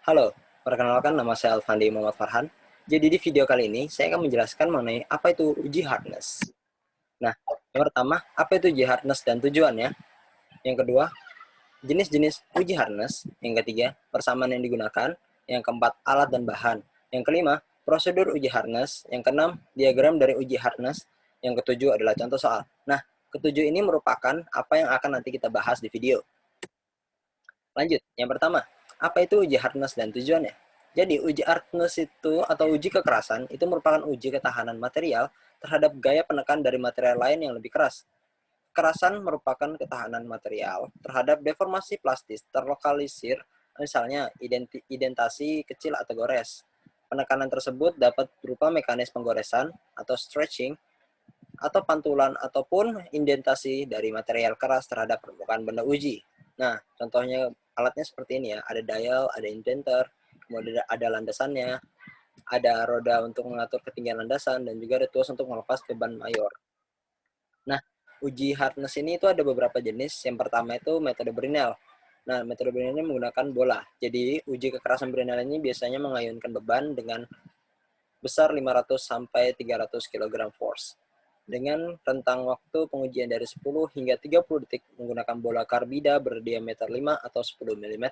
Halo, perkenalkan nama saya Alfandi Muhammad Farhan. Jadi di video kali ini saya akan menjelaskan mengenai apa itu uji hardness. Nah, yang pertama, apa itu uji hardness dan tujuannya? Yang kedua, jenis-jenis uji hardness. Yang ketiga, persamaan yang digunakan. Yang keempat, alat dan bahan. Yang kelima, prosedur uji hardness. Yang keenam, diagram dari uji hardness. Yang ketujuh adalah contoh soal. Nah, ketujuh ini merupakan apa yang akan nanti kita bahas di video. Lanjut, yang pertama, apa itu uji hardness dan tujuannya? Jadi, uji hardness itu atau uji kekerasan itu merupakan uji ketahanan material terhadap gaya penekan dari material lain yang lebih keras. Kekerasan merupakan ketahanan material terhadap deformasi plastis terlokalisir, misalnya identasi kecil atau gores. Penekanan tersebut dapat berupa mekanisme penggoresan atau stretching, atau pantulan ataupun indentasi dari material keras terhadap permukaan benda uji. Nah, contohnya alatnya seperti ini ya, ada dial, ada indenter, kemudian ada landasannya, ada roda untuk mengatur ketinggian landasan, dan juga ada tuas untuk melepas beban mayor. Nah, uji hardness ini itu ada beberapa jenis. Yang pertama itu metode Brinell. Nah, metode Brinell ini menggunakan bola. Jadi, uji kekerasan Brinell ini biasanya mengayunkan beban dengan besar 500 sampai 300 kg force. Dengan rentang waktu pengujian dari 10 hingga 30 detik menggunakan bola karbida berdiameter 5 atau 10 mm.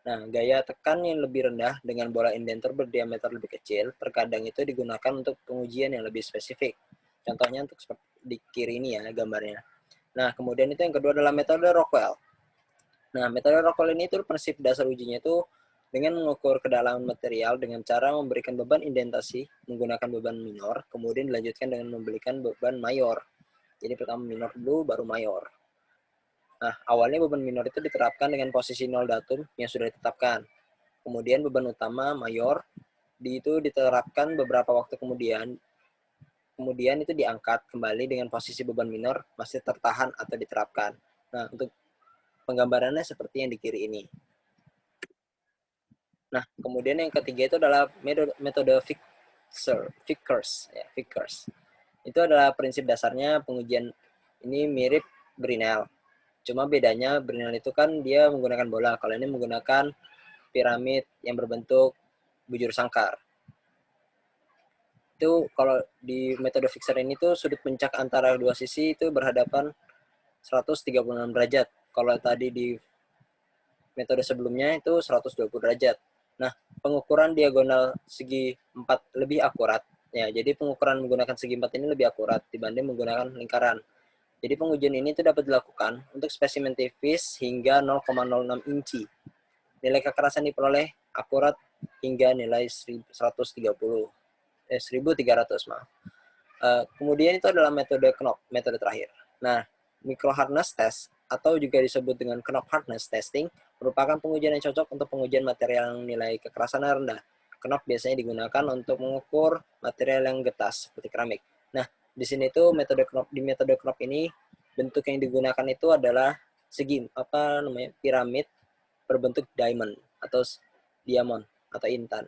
Nah, gaya tekan yang lebih rendah dengan bola indenter berdiameter lebih kecil terkadang itu digunakan untuk pengujian yang lebih spesifik. Contohnya untuk seperti di kiri ini ya gambarnya. Nah, kemudian itu yang kedua adalah metode Rockwell. Nah, metode Rockwell ini itu prinsip dasar ujinya itu dengan mengukur kedalaman material dengan cara memberikan beban indentasi menggunakan beban minor, kemudian dilanjutkan dengan memberikan beban mayor. Jadi pertama minor dulu, baru mayor. Nah, awalnya beban minor itu diterapkan dengan posisi 0 datum yang sudah ditetapkan. Kemudian beban utama mayor itu diterapkan beberapa waktu kemudian itu diangkat kembali dengan posisi beban minor masih tertahan atau diterapkan. Nah, untuk penggambarannya seperti yang di kiri ini. Nah, kemudian yang ketiga itu adalah metode Vickers. Ya, Vickers. Itu adalah prinsip dasarnya pengujian ini mirip Brinell. Cuma bedanya Brinell itu kan dia menggunakan bola. Kalau ini menggunakan piramid yang berbentuk bujur sangkar. Itu kalau di metode Fixer ini tuh sudut puncak antara dua sisi itu berhadapan 136 derajat. Kalau tadi di metode sebelumnya itu 120 derajat. Nah, pengukuran diagonal segi 4 lebih akurat. Ya, jadi pengukuran menggunakan segi 4 ini lebih akurat dibanding menggunakan lingkaran. Jadi pengujian ini itu dapat dilakukan untuk spesimen tipis hingga 0,06 inci. Nilai kekerasan diperoleh akurat hingga nilai 1300 maaf. Kemudian itu adalah metode Knopp, metode terakhir. Nah, micro hardness test atau juga disebut dengan Knopp hardness testing merupakan pengujian yang cocok untuk pengujian material yang nilai kekerasan rendah. Knopp biasanya digunakan untuk mengukur material yang getas seperti keramik. Nah, di sini tuh di metode Knopp ini bentuk yang digunakan itu adalah segi piramid berbentuk diamond atau diamond atau intan.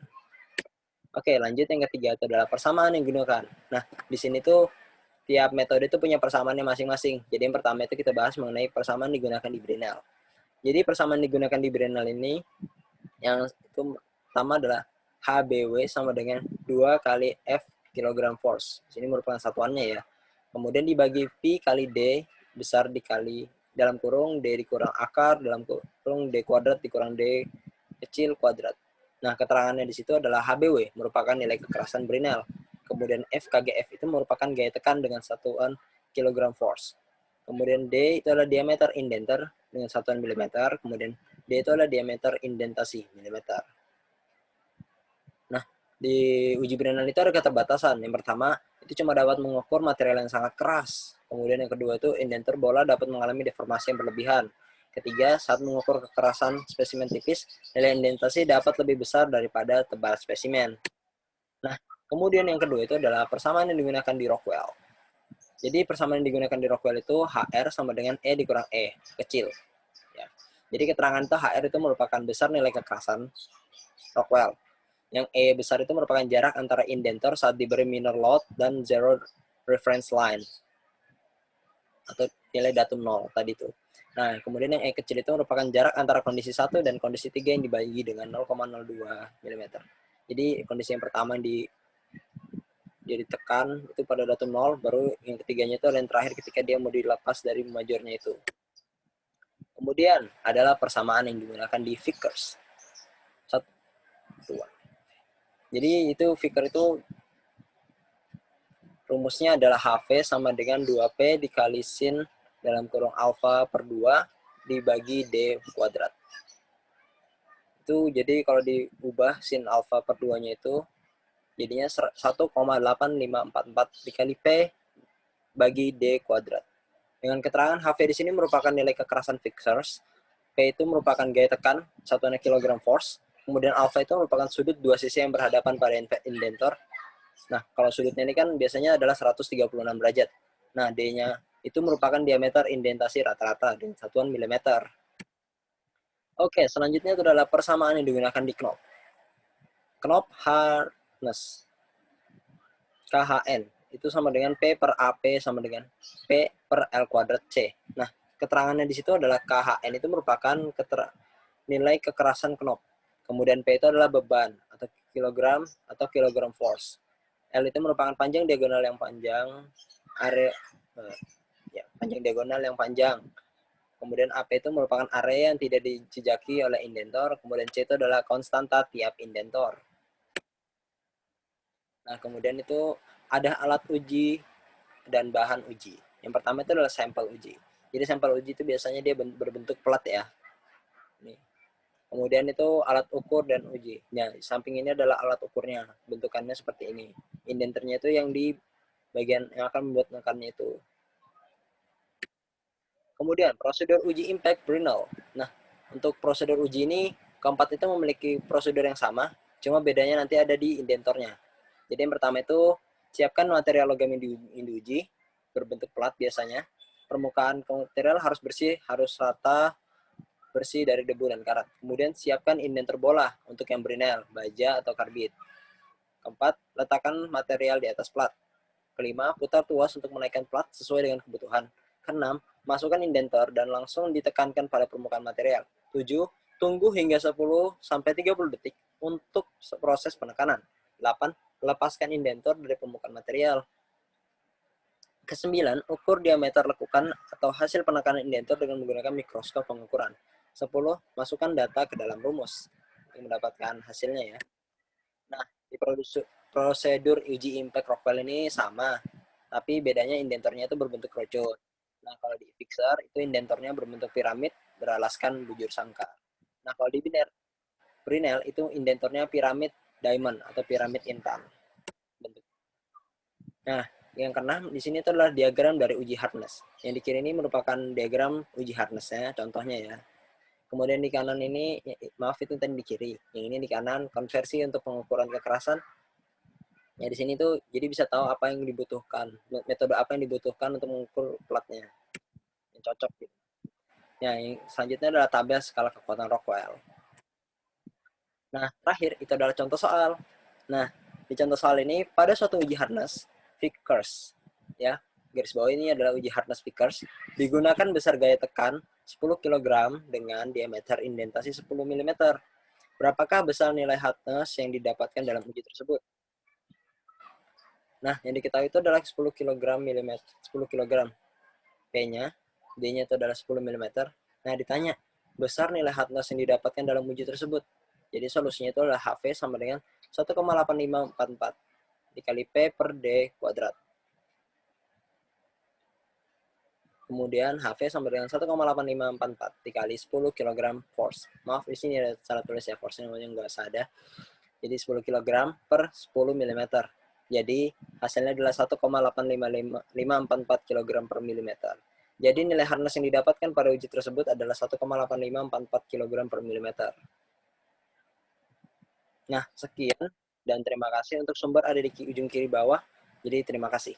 Oke, lanjut yang ketiga itu adalah persamaan yang digunakan. Nah, di sini tuh tiap metode itu punya persamaannya masing-masing. Jadi yang pertama itu kita bahas mengenai persamaan digunakan di Brinell. Jadi persamaan digunakan di Brinell ini yang itu pertama adalah HBW sama dengan 2 kali F kilogram force. Di sini merupakan satuannya ya. Kemudian dibagi P kali D besar dikali dalam kurung D dikurang akar dalam kurung D kuadrat dikurang D kecil kuadrat. Nah, keterangannya di situ adalah HBW merupakan nilai kekerasan Brinell. Kemudian FKGF itu merupakan gaya tekan dengan satuan kilogram force. Kemudian D itu adalah diameter indenter dengan satuan milimeter. Kemudian D itu adalah diameter indentasi milimeter. Nah, di uji Brinell itu ada keterbatasan. Yang pertama, itu cuma dapat mengukur material yang sangat keras. Kemudian yang kedua itu indenter bola dapat mengalami deformasi yang berlebihan. Ketiga, saat mengukur kekerasan spesimen tipis, nilai indentasi dapat lebih besar daripada tebal spesimen. Nah, kemudian yang kedua itu adalah persamaan yang digunakan di Rockwell. Jadi persamaan yang digunakan di Rockwell itu HR sama dengan E dikurang E, kecil. Ya. Jadi keterangan itu HR itu merupakan besar nilai kekerasan Rockwell. Yang E besar itu merupakan jarak antara indenter saat diberi minor load dan zero reference line. Atau nilai datum 0 tadi itu. Nah, kemudian yang E kecil itu merupakan jarak antara kondisi 1 dan kondisi 3 yang dibagi dengan 0,02 mm. Jadi kondisi yang pertama dia ditekan itu pada datum 0, baru yang ketiganya itu adalah yang terakhir ketika dia mau dilepas dari majornya itu. Kemudian adalah persamaan yang digunakan di Vickers. Jadi itu Vickers itu rumusnya adalah HV sama dengan 2P dikali sin dalam kurung alfa per 2 dibagi D kuadrat. Itu jadi kalau diubah sin alfa per 2-nya itu jadinya 1,8544 dikali P bagi D kuadrat. Dengan keterangan HV di sini merupakan nilai kekerasan fixers, P itu merupakan gaya tekan, satuannya kilogram force, kemudian alfa itu merupakan sudut dua sisi yang berhadapan pada indentor. Nah, kalau sudutnya ini kan biasanya adalah 136 derajat. Nah, D-nya itu merupakan diameter indentasi rata-rata dengan satuan milimeter. Oke, selanjutnya itu adalah persamaan yang digunakan di knop. Knop hardness. KHN itu sama dengan P per AP sama dengan P per L kuadrat C. Nah, keterangannya di situ adalah KHN itu merupakan nilai kekerasan knop. Kemudian P itu adalah beban atau kilogram force. L itu merupakan panjang diagonal yang panjang, panjang diagonal yang panjang. Kemudian AP itu merupakan area yang tidak dijejaki oleh indentor. Kemudian C itu adalah konstanta tiap indentor. Nah, kemudian itu ada alat uji dan bahan uji. Yang pertama itu adalah sampel uji. Jadi sampel uji itu biasanya dia berbentuk plat ya. Nih. Kemudian itu alat ukur dan uji. Nah, samping ini adalah alat ukurnya. Bentukannya seperti ini. Indenternya itu yang di bagian yang akan membuat nekannya itu. Kemudian prosedur uji impact Brinell. Nah, untuk prosedur uji ini keempat itu memiliki prosedur yang sama, cuma bedanya nanti ada di indentornya. Jadi yang pertama itu siapkan material logam yang diuji berbentuk plat biasanya. Permukaan material harus bersih, harus rata, bersih dari debu dan karat. Kemudian siapkan indentor bola untuk yang Brinell, baja atau karbit. Keempat, letakkan material di atas plat. Kelima, putar tuas untuk menaikkan plat sesuai dengan kebutuhan. Keenam, masukkan indentor dan langsung ditekankan pada permukaan material. 7. Tunggu hingga 10-30 detik untuk proses penekanan. 8. Lepaskan indentor dari permukaan material. Kesembilan, ukur diameter lekukan atau hasil penekanan indentor dengan menggunakan mikroskop pengukuran. 10. Masukkan data ke dalam rumus untuk mendapatkan hasilnya ya. Nah, di prosedur uji impact Rockwell ini sama, tapi bedanya indentornya itu berbentuk kerucut. Nah, kalau di Fixer itu indentornya berbentuk piramid beralaskan bujur sangkar. Nah, kalau di Brinell itu indentornya piramid diamond atau piramid intan. Nah, yang keenam di sini itu adalah diagram dari uji hardness. Yang di kiri ini merupakan diagram uji hardness-nya, contohnya ya. Kemudian di kanan ini, maaf itu tadi di kiri. Yang ini di kanan, konversi untuk pengukuran kekerasan. Ya di sini tuh jadi bisa tahu apa yang dibutuhkan, metode apa yang dibutuhkan untuk mengukur platnya. Yang cocok gitu. Ya, yang selanjutnya adalah tabel skala kekuatan Rockwell. Nah, terakhir itu adalah contoh soal. Nah, di contoh soal ini pada suatu uji hardness, Vickers, ya, garis bawah ini adalah uji hardness Vickers, digunakan besar gaya tekan 10 kg dengan diameter indentasi 10 mm. Berapakah besar nilai hardness yang didapatkan dalam uji tersebut? Nah, yang diketahui itu adalah 10 kg mm, 10 kg. P-nya, D-nya itu adalah 10 mm. Nah, ditanya, besar nilai hardness yang didapatkan dalam uji tersebut. Jadi solusinya itu adalah HV sama dengan 1,8544 dikali P per D kuadrat. Kemudian HV sama dengan 1,8544 dikali 10 kg force. Maaf, di sini ada salah tulis ya, force-nya namanya nggak ada. Jadi 10 kg per 10 mm. Jadi hasilnya adalah 1,85544 kg per milimeter. Jadi nilai hardness yang didapatkan pada uji tersebut adalah 1,8544 kg per milimeter. Nah, sekian dan terima kasih untuk sumber ada di ujung kiri bawah. Jadi terima kasih.